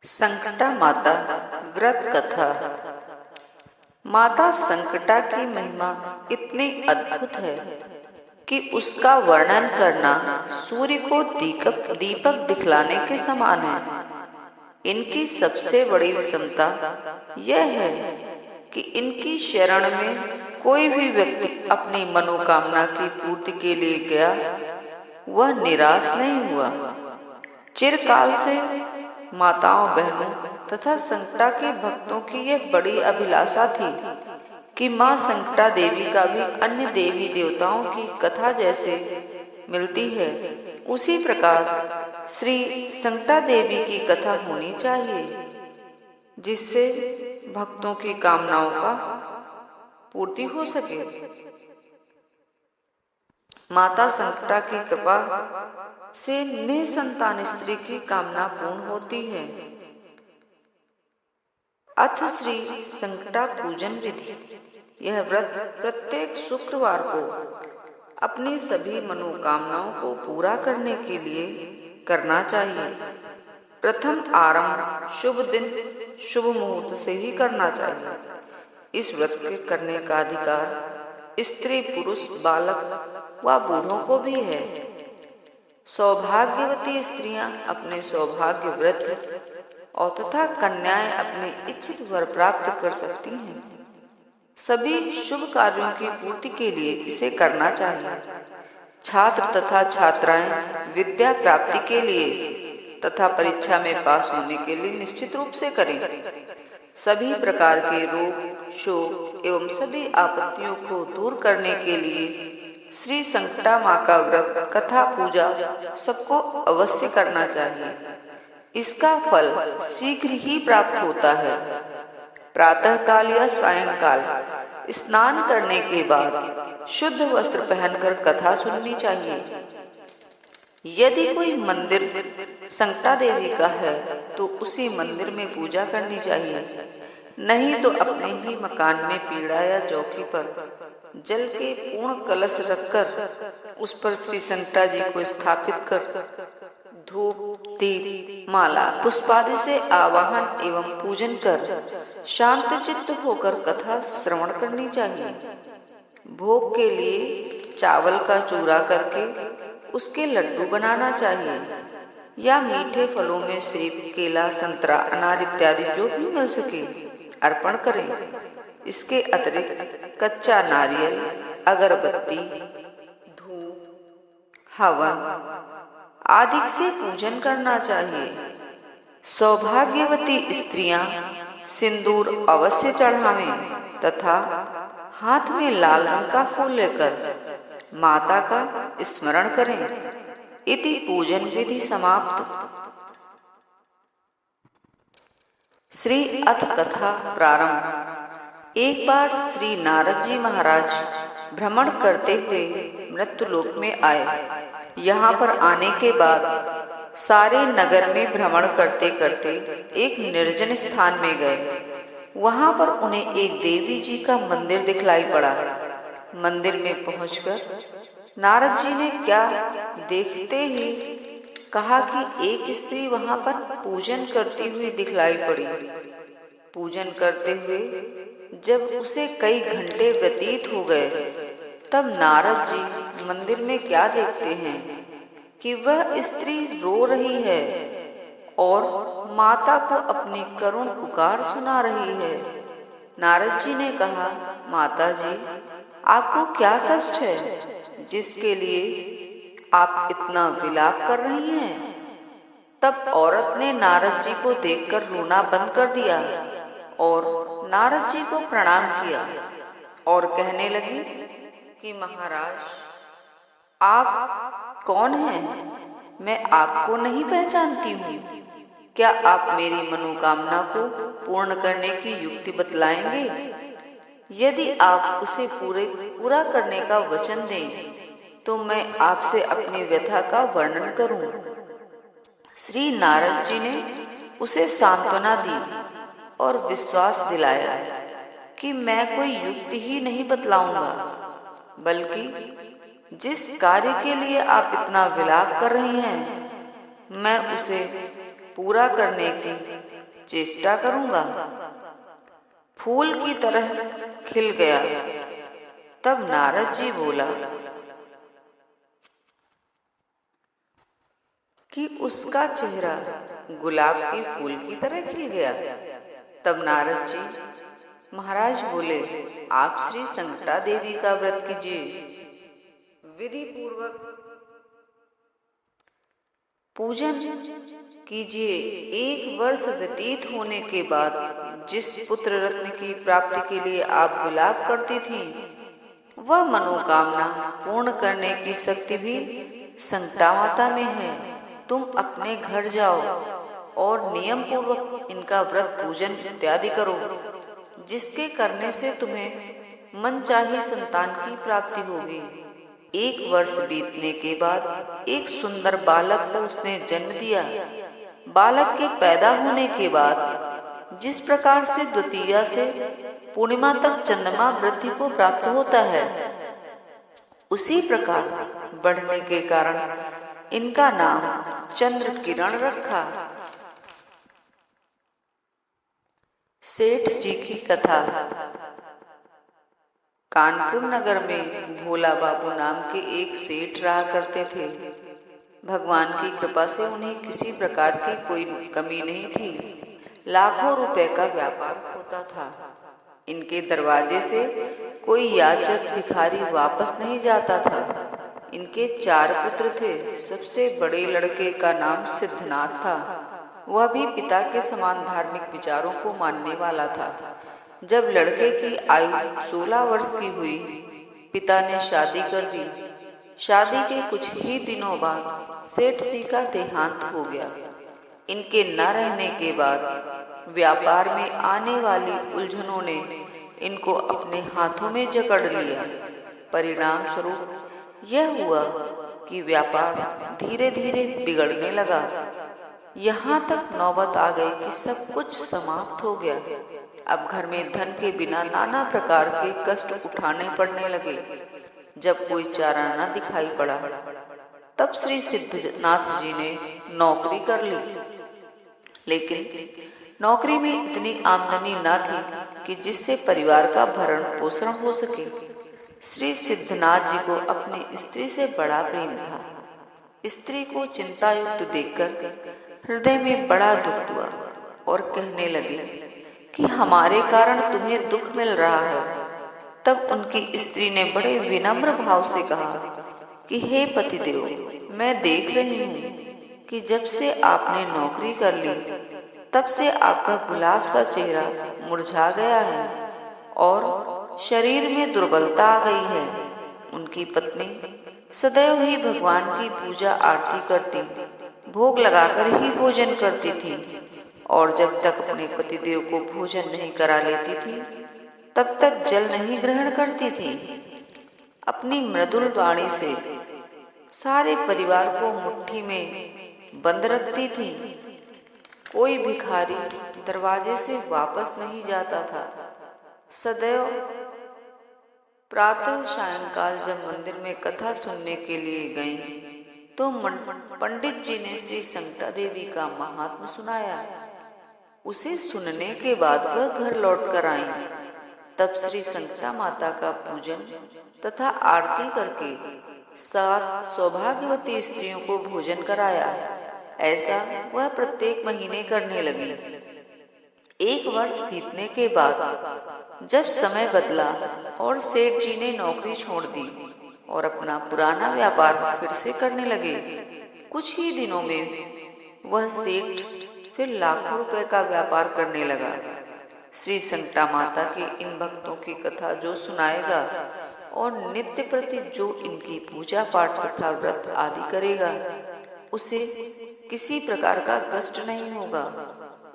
संकटा माता व्रत कथा। माता संकटा की महिमा इतनी अद्भुत है कि उसका वर्णन करना सूर्य को दीपक दिखलाने के समान है। इनकी सबसे बड़ी विषमता यह है कि इनकी शरण में कोई भी व्यक्ति अपनी मनोकामना की पूर्ति के लिए गया, वह निराश नहीं हुआ। चिरकाल से माताओं बहनों तथा संकटा के भक्तों की यह बड़ी अभिलाषा थी कि मां संकटा देवी का भी अन्य देवी देवताओं की कथा जैसे मिलती है, उसी प्रकार श्री संकटा देवी की कथा होनी चाहिए, जिससे भक्तों की कामनाओं का पूर्ति हो सके। माता संकटा की कृपा से निसंतान स्त्री की कामना पूर्ण होती है। अथ श्री संकटा पूजन विधि। यह व्रत प्रत्येक शुक्रवार को अपनी सभी मनोकामनाओं को पूरा करने के लिए करना चाहिए। प्रथम आरंभ शुभ दिन शुभ मुहूर्त से ही करना चाहिए। इस व्रत के करने का अधिकार स्त्री पुरुष बालक व बूढ़ों को भी है। सौभाग्यवती स्त्रियां अपने सौभाग्य व्रत और तथा कन्याएं अपने इच्छित वर प्राप्त कर सकती हैं। सभी शुभ कार्यों की पूर्ति के लिए इसे करना चाहिए। छात्र तथा छात्राएं विद्या प्राप्ति के लिए तथा परीक्षा में पास होने के लिए निश्चित रूप से करें। सभी प्रकार के रोग शोक एवं सभी आपत्तियों को दूर करने के लिए श्री संकटा माँ का व्रत कथा पूजा सबको अवश्य करना चाहिए। इसका फल शीघ्र ही प्राप्त होता है। प्रातः काल या सायंकाल स्नान करने के बाद शुद्ध वस्त्र पहनकर कथा सुननी चाहिए। यदि कोई मंदिर संकटा देवी का है तो उसी मंदिर में पूजा करनी चाहिए, नहीं तो अपने ही मकान में पीढ़ा या चौकी पर जल के पूर्ण कलश रखकर उस पर श्री संकटा जी को स्थापित कर धूप दीप माला पुष्पादि से आवाहन एवं पूजन कर शांत चित्त होकर कथा श्रवण करनी चाहिए। भोग के लिए चावल का चूरा करके उसके लड्डू बनाना चाहिए या मीठे फलों में सेब केला संतरा अनार इत्यादि जो भी मिल सके अर्पण करें। इसके अतिरिक्त कच्चा नारियल अगरबत्ती धूप हवन आदि से पूजन करना चाहिए। सौभाग्यवती स्त्रियां सिंदूर अवश्य चढ़ावें तथा हाथ में लाल रंग का फूल लेकर माता का स्मरण करें। इति पूजन विधि समाप्त। श्री अथ कथा प्रारंभ। एक बार श्री नारद जी महाराज भ्रमण करते हुए मृत्युलोक में आए। यहाँ पर आने के बाद सारे नगर में भ्रमण करते करते एक निर्जन स्थान में गए। वहां पर उन्हें एक देवी जी का मंदिर दिखलाई पड़ा। मंदिर में पहुंचकर नारद जी ने क्या देखते ही कहा कि एक स्त्री वहां पर पूजन करती हुई दिखलाई पड़ी। पूजन करते हुए जब उसे कई घंटे व्यतीत हो गए, तब नारद जी मंदिर में क्या देखते हैं कि वह स्त्री रो रही है और माता को अपनी करुण पुकार सुना रही है। नारद जी ने कहा, माता जी आपको क्या कष्ट है जिसके लिए आप इतना विलाप कर रही हैं? तब औरत ने नारद जी को देखकर रोना बंद कर दिया और नारद जी को प्रणाम किया और कहने लगी कि महाराज आप कौन हैं? मैं आपको नहीं पहचानती हूँ। क्या आप मेरी मनोकामना को पूर्ण करने की युक्ति बतलाएंगे? यदि आप उसे पूरा करने का वचन दें तो मैं आपसे अपनी व्यथा का वर्णन करूं। श्री नारद जी ने उसे सांत्वना दी और विश्वास दिलाया कि मैं कोई युक्ति ही नहीं बतलाऊंगा, बल्कि जिस कार्य के लिए आप इतना विलाप कर रही हैं, मैं उसे पूरा करने की चेष्टा करूंगा। फूल की तरह खिल गया। तब नारद जी बोला कि उसका चेहरा गुलाब के फूल की तरह खिल गया। तब नारद जी महाराज बोले, आप श्री संकटा देवी का व्रत कीजिए, विधि पूर्वक पूजन कीजिए। 1 वर्ष व्यतीत होने के बाद जिस पुत्र रत्न की प्राप्ति के लिए आप विलाप करती थी, वह मनोकामना पूर्ण करने की शक्ति भी संकटा माता में है। तुम अपने घर जाओ और नियम पूर्वक इनका व्रत पूजन इत्यादि करो, जिसके करने से तुम्हें मनचाही संतान की प्राप्ति होगी। 1 वर्ष बीतने के बाद एक सुंदर बालक को उसने जन्म दिया। बालक के पैदा होने के बाद जिस प्रकार से द्वितीया से पूर्णिमा तक चंद्रमा वृद्धि को प्राप्त होता है, उसी प्रकार बढ़ने के कारण इनका नाम चंद्र किरण रखा। सेठ जी की कथा। कानपुर नगर में भोला बाबू नाम के एक सेठ रहा करते थे। भगवान की कृपा से उन्हें किसी प्रकार की कोई कमी नहीं थी। लाखों रुपए का व्यापार होता था। इनके दरवाजे से कोई याचक भिखारी वापस नहीं जाता था। इनके 4 पुत्र थे। सबसे बड़े लड़के का नाम सिद्धनाथ था। वह भी पिता के समान धार्मिक विचारों को मानने वाला था। जब लड़के की आयु 16 वर्ष की हुई, पिता ने शादी कर दी। शादी के कुछ ही दिनों बाद सेठ जी का देहांत हो गया। इनके न रहने के बाद व्यापार में आने वाली उलझनों ने इनको अपने हाथों में जकड़ लिया। परिणाम स्वरूप यह हुआ कि व्यापार धीरे धीरे बिगड़ने लगा। यहाँ तक नौबत आ गई कि सब कुछ समाप्त हो गया। अब घर में धन के बिना नाना प्रकार के कष्ट उठाने पड़ने लगे। जब कोई चारा न दिखाई पड़ा, तब श्री सिद्धनाथ जी ने नौकरी कर ली। लेकिन नौकरी में इतनी आमदनी न थी कि जिससे परिवार का भरण पोषण हो सके। श्री सिद्धनाथ जी को अपनी स्त्री से बड़ा प्रेम था। स्त्री को चिंतायुक्त देखकर हृदय में बड़ा दुख हुआ और कहने लगे कि हमारे कारण तुम्हें दुख मिल रहा है। तब उनकी स्त्री ने बड़े विनम्र भाव से कहा कि हे पतिदेव, मैं देख रही हूँ कि जब से आपने नौकरी कर ली, तब से आपका गुलाब सा चेहरा मुरझा गया है और शरीर में दुर्बलता आ गई है। उनकी पत्नी सदैव ही भगवान की पूजा आरती करती, भोग लगाकर ही भोजन करती थी और जब तक अपने पतिदेव को भोजन नहीं करा लेती थी, तब तक जल नहीं ग्रहण करती थी। अपनी मृदुल वाणी से सारे परिवार को मुट्ठी में बंद रखती थी। कोई भिखारी दरवाजे से वापस नहीं जाता था। सदैव प्रातः सायंकाल जब मंदिर में कथा सुनने के लिए गईं, तो पंडित जी ने श्री संकटा देवी का महात्म्य सुनाया। उसे सुनने के बाद वह घर लौट कर आई। तब श्री संकटा माता का पूजन तथा आरती करके 7 सौभाग्यवती स्त्रियों को भोजन कराया। ऐसा वह प्रत्येक महीने करने लगी। 1 वर्ष बीतने के बाद जब समय बदला और सेठ जी ने नौकरी छोड़ दी और अपना पुराना व्यापार फिर से करने लगे, कुछ ही दिनों में वह सेठ फिर लाखों रुपए का व्यापार करने लगा। श्री संकटा माता के इन भक्तों की कथा जो सुनाएगा और नित्य प्रति जो इनकी पूजा पाठ तथा व्रत आदि करेगा, उसे किसी प्रकार का कष्ट नहीं होगा।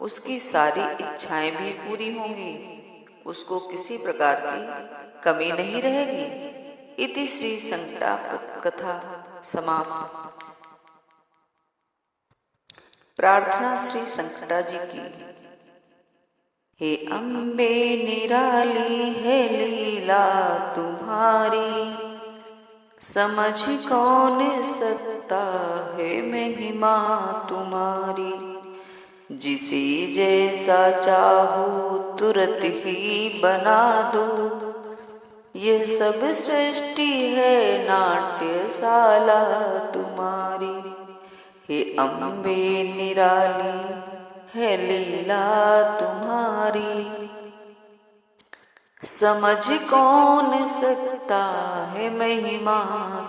उसकी सारी इच्छाएं भी पूरी होंगी। उसको किसी प्रकार की कमी नहीं रहेगी। इति श्री संकटा कथा समाप्त। प्रार्थना श्री संकटा जी की। हे अम्बे निराली है लीला तुम्हारी, समझ कौन सकता है महिमा तुम्हारी। जिसे जैसा चाहो तुरंत ही बना दो। ये सब सृष्टि है नाट्यशाला तुम्हारी। हे अम्बे निराली है लीला तुम्हारी। समझ कौन सकता है महिमा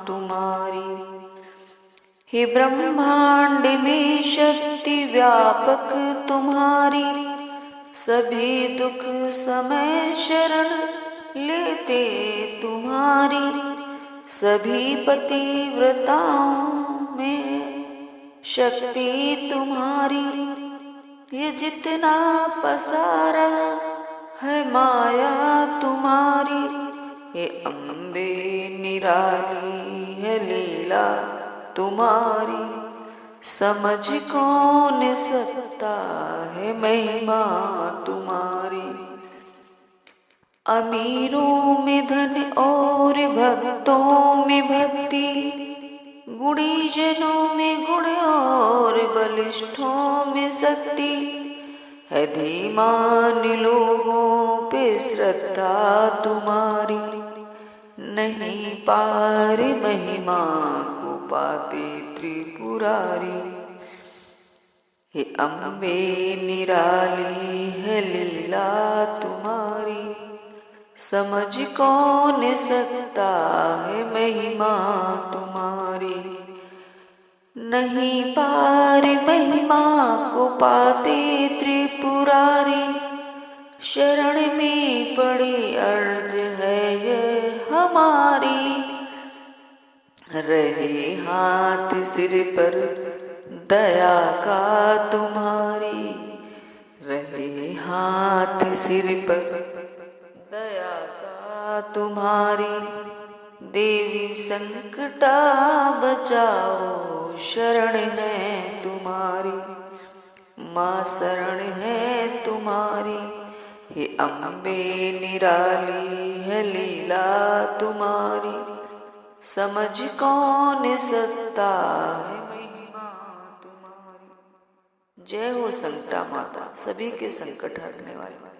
तुम्हारी। हे ब्रह्मांड में शक्ति व्यापक तुम्हारी। सभी दुख समय शरण लेते तुम्हारी। सभी पतिव्रताओं में शक्ति तुम्हारी। ये जितना पसारा है माया तुम्हारी। हे अम्बे निराली है लीला तुम्हारी। समझ कौन सकता है महिमा तुम्हारी। अमीरों में धन और भक्तों में भक्ति, गुणी जनों में गुण और बलिष्ठों में शक्ति है। धीमान लोगों पे श्रद्धा तुम्हारी। नहीं पार महिमा को पाते त्रिपुरारी। हे अम्बे निराली है लीला तुम्हारी। समझ कौन सकता है महिमा तुम्हारी। नहीं पार महिमा को पाते त्रिपुरारी। शरण में पड़ी अर्ज है ये हमारी। रहे हाथ सिर पर दया का तुम्हारी। रहे हाथ सिर पर दया का तुम्हारी। देवी संकटा बचाओ शरण है तुम्हारी। माँ शरण है तुम्हारी। हे अम्बे निराली है लीला तुम्हारी। समझ कौन सकता है महिमा तुम्हारी। जय हो संकटा माता, सभी के संकट हटने वाली।